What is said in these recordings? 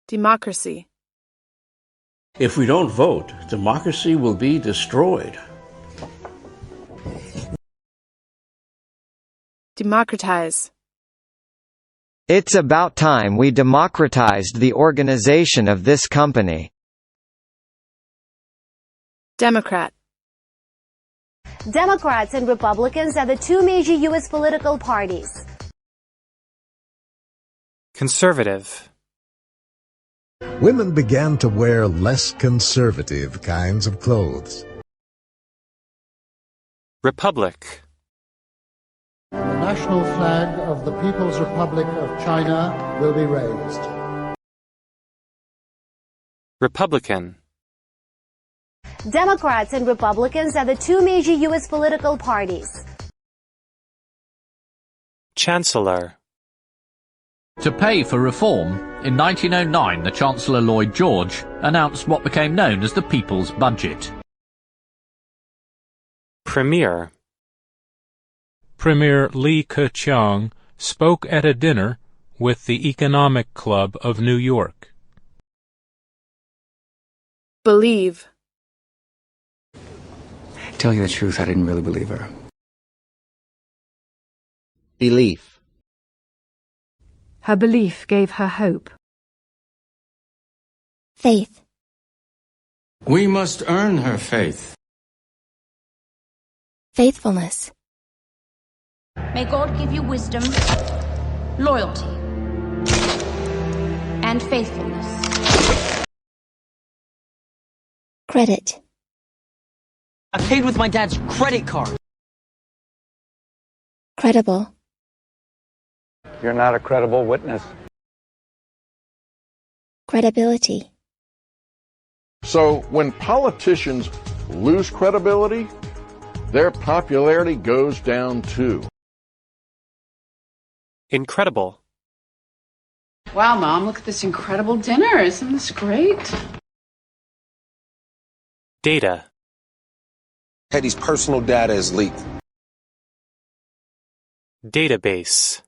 Democracy. If we don't vote, democracy will be destroyed. Democratize. It's about time we democratized the organization of this company. Democrat. Democrats and Republicans are the two major U.S. political parties. Conservative. Women began to wear less conservative kinds of clothes. Republic. The national flag of the People's Republic of China will be raised. Republican. Democrats and Republicans are the two major U.S. political parties. Chancellor. To pay for reform, in 1909 the Chancellor Lloyd George announced what became known as the People's Budget. Premier. Premier Li Keqiang spoke at a dinner with the Economic Club of New York. Believe. Tell you the truth, I didn't really believe her. Belief. Her belief gave her hope. Faith. We must earn her faith. Faithfulness. May God give you wisdom, loyalty, and faithfulness. Credit. I paid with my dad's credit card. Credible. You're not a credible witness. Credibility. So when politicians lose credibility, their popularity goes down too. Incredible. Wow, Mom, look at this incredible dinner. Isn't this great? Data. Hetty's personal data is leaked. Database.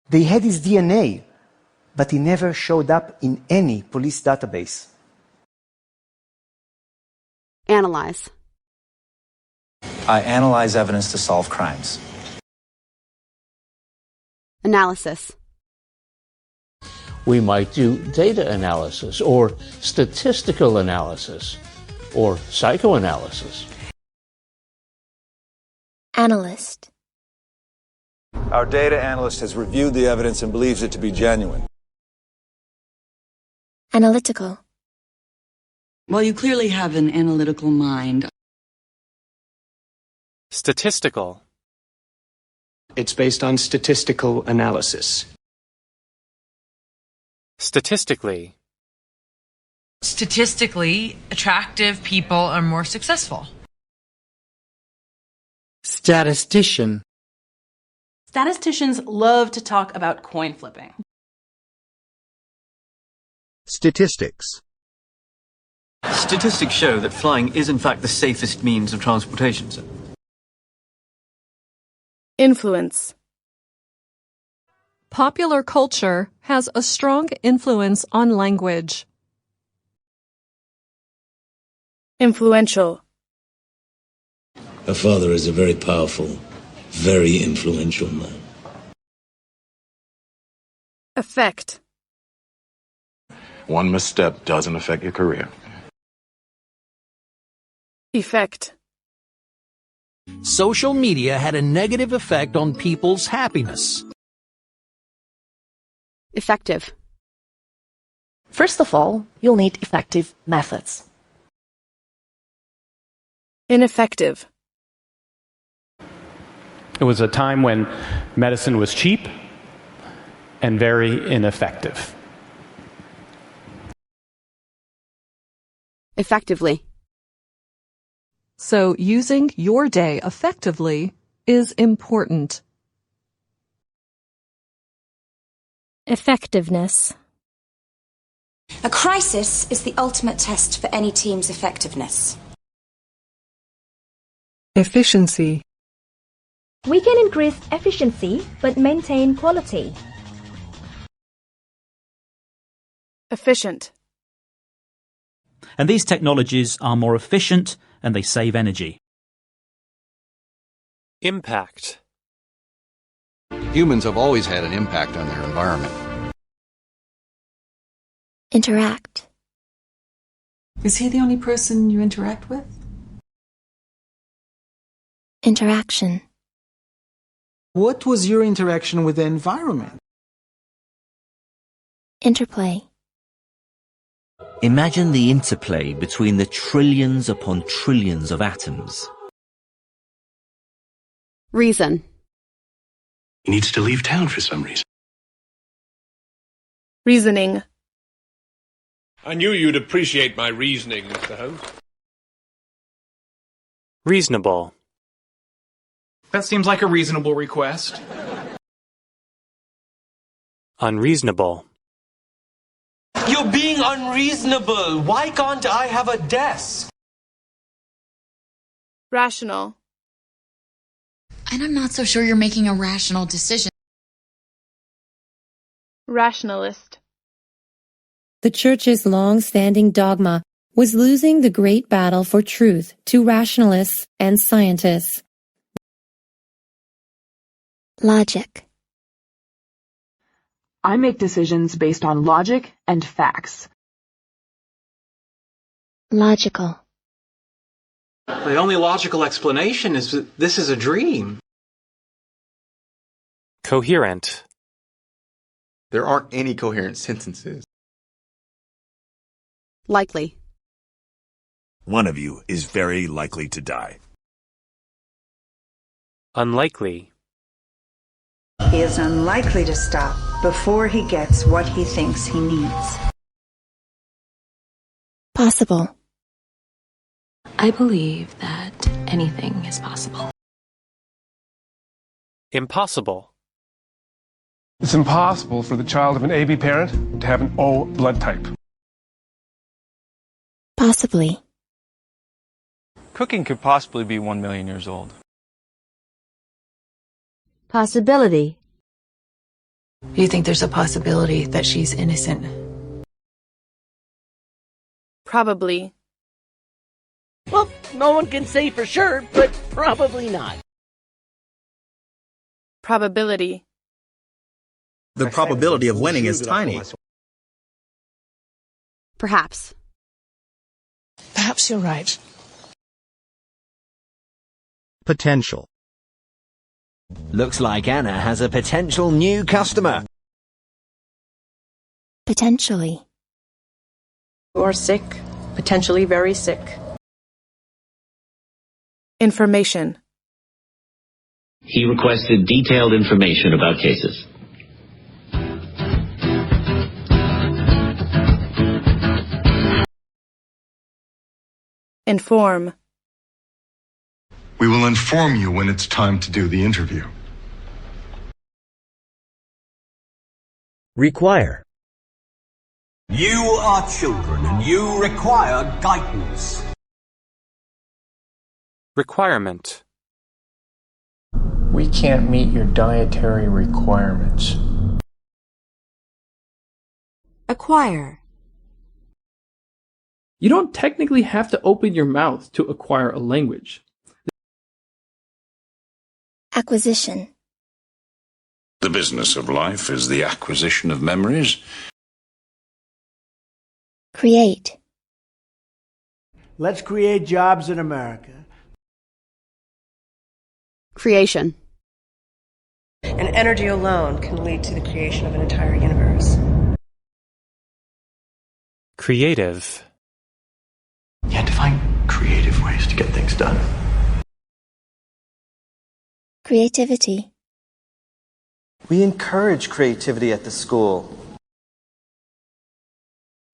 They had his DNA, but he never showed up in any police database. Analyze. I analyze evidence to solve crimes. Analysis. We might do data analysis or statistical analysis or psychoanalysis. Analyst. Our data analyst has reviewed the evidence and believes it to be genuine. Analytical. Well, you clearly have an analytical mind. Statistical. It's based on statistical analysis. Statistically. Statistically, attractive people are more successful. Statistician. Statisticians love to talk about coin flipping. Statistics. Statistics show that flying is in fact the safest means of transportation, sir. Influence. Popular culture has a strong influence on language. Influential. Her father is a very powerful, very influential man. Effect. One misstep doesn't affect your career. Effect. Social media had a negative effect on people's happiness. Effective. First of all, you'll need effective methods. Ineffective. It was a time when medicine was cheap and very ineffective. Effectively. So using your day effectively is important. Effectiveness. A crisis is the ultimate test for any team's effectiveness. Efficiency. We can increase efficiency but maintain quality. Efficient. And these technologies are more efficient and they save energy. Impact. Humans have always had an impact on their environment. Interact. Is he the only person you interact with? Interaction. What was your interaction with the environment? Interplay. Imagine the interplay between the trillions upon trillions of atoms. Reason. He needs to leave town for some reason. Reasoning. I knew you'd appreciate my reasoning, Mr. Holmes. Reasonable. That seems like a reasonable request. Unreasonable. You're being unreasonable. Why can't I have a desk? Rational. And I'm not so sure you're making a rational decision. Rationalist. The Church's long-standing dogma was losing the great battle for truth to rationalists and scientists. Logic. I make decisions based on logic and facts. Logical. The only logical explanation is that this is a dream. Coherent. There aren't any coherent sentences. Likely. One of you is very likely to die. Unlikely. He is unlikely to stop before he gets what he thinks he needs. Possible. I believe that anything is possible. Impossible. It's impossible for the child of an AB parent to have an O blood type. Possibly. Cooking could possibly be 1 million years old. Possibility. You think there's a possibility that she's innocent? Probably. Well, no one can say for sure, but probably not. Probability. The probability of winning is tiny. Perhaps. Perhaps you're right. Potential. Looks like Anna has a potential new customer. Potentially. Or sick. Potentially very sick. Information. He requested detailed information about cases. Inform. We will inform you when it's time to do the interview. Require. You are children and you require guidance. Requirement. We can't meet your dietary requirements. Acquire. You don't technically have to open your mouth to acquire a language. Acquisition. The business of life is the acquisition of memories. Create. Let's create jobs in America. Creation. And energy alone can lead to the creation of an entire universe. Creative. You had to find creative ways to get things done. Creativity. We encourage creativity at the school.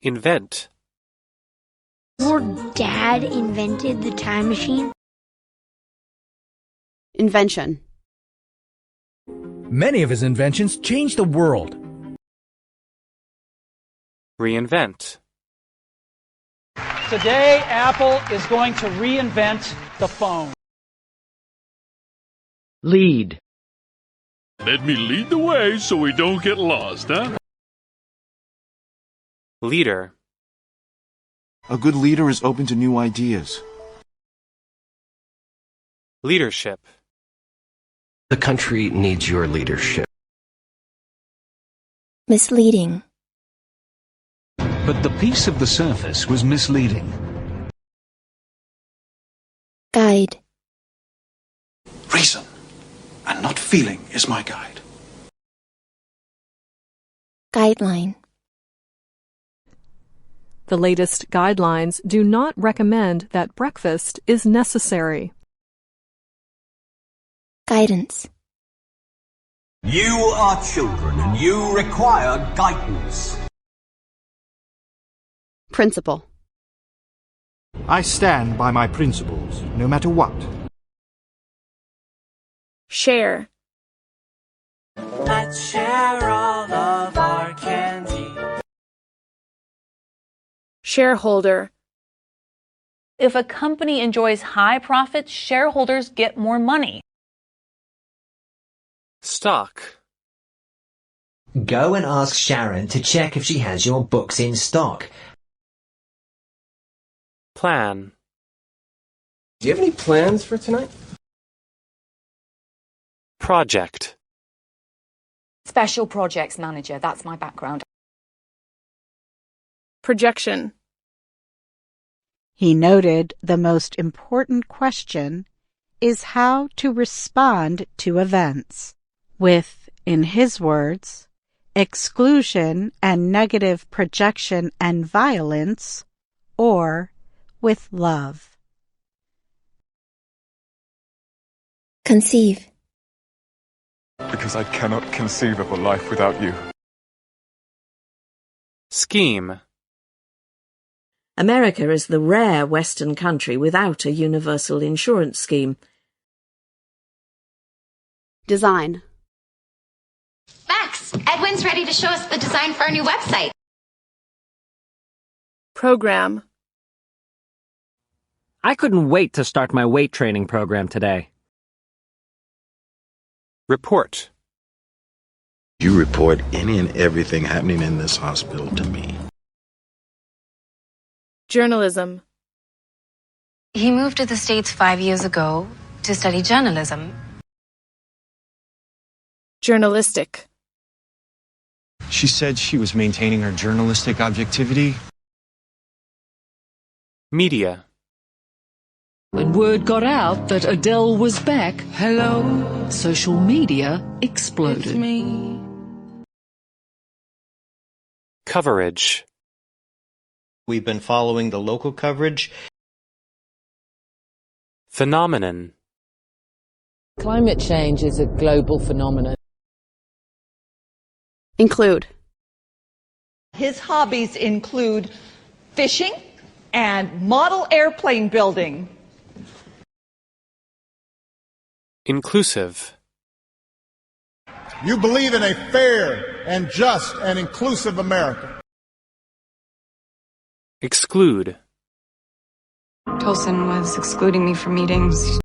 Invent. Your dad invented the time machine? Invention. Many of his inventions changed the world. Reinvent. Today, Apple is going to reinvent the phone. Lead. Let me lead the way so we don't get lost, huh? Leader. A good leader is open to new ideas. Leadership. The country needs your leadership. Misleading. But the piece of the surface was misleading. Guide. Reason and not feeling is my guide. Guideline. The latest guidelines do not recommend that breakfast is necessary. Guidance. You are children and you require guidance. Principle. I stand by my principles, no matter what. Share. Let's share all of our candy. Shareholder. If a company enjoys high profits, shareholders get more money. Stock. Go and ask Sharon to check if she has your books in stock. Plan. Do you have any plans for tonight? Project. Special projects manager, that's my background. Projection. He noted the most important question is how to respond to events with, in his words, exclusion and negative projection and violence, or with love. Conceive. Because I cannot conceive of a life without you. Scheme. America is the rare Western country without a universal insurance scheme. Design. Max, Edwin's ready to show us the design for our new website. Program. I couldn't wait to start my weight training program today. Report. You report any and everything happening in this hospital to me. Journalism. He moved to the States 5 years ago to study journalism. Journalistic. She said she was maintaining her journalistic objectivity. Media. When word got out that Adele was back, hello, social media exploded. It's me. Coverage. We've been following the local coverage. Phenomenon. Climate change is a global phenomenon. Include. His hobbies include fishing and model airplane building. Inclusive. You believe in a fair and just and inclusive America. Exclude. Tolson was excluding me from meetings.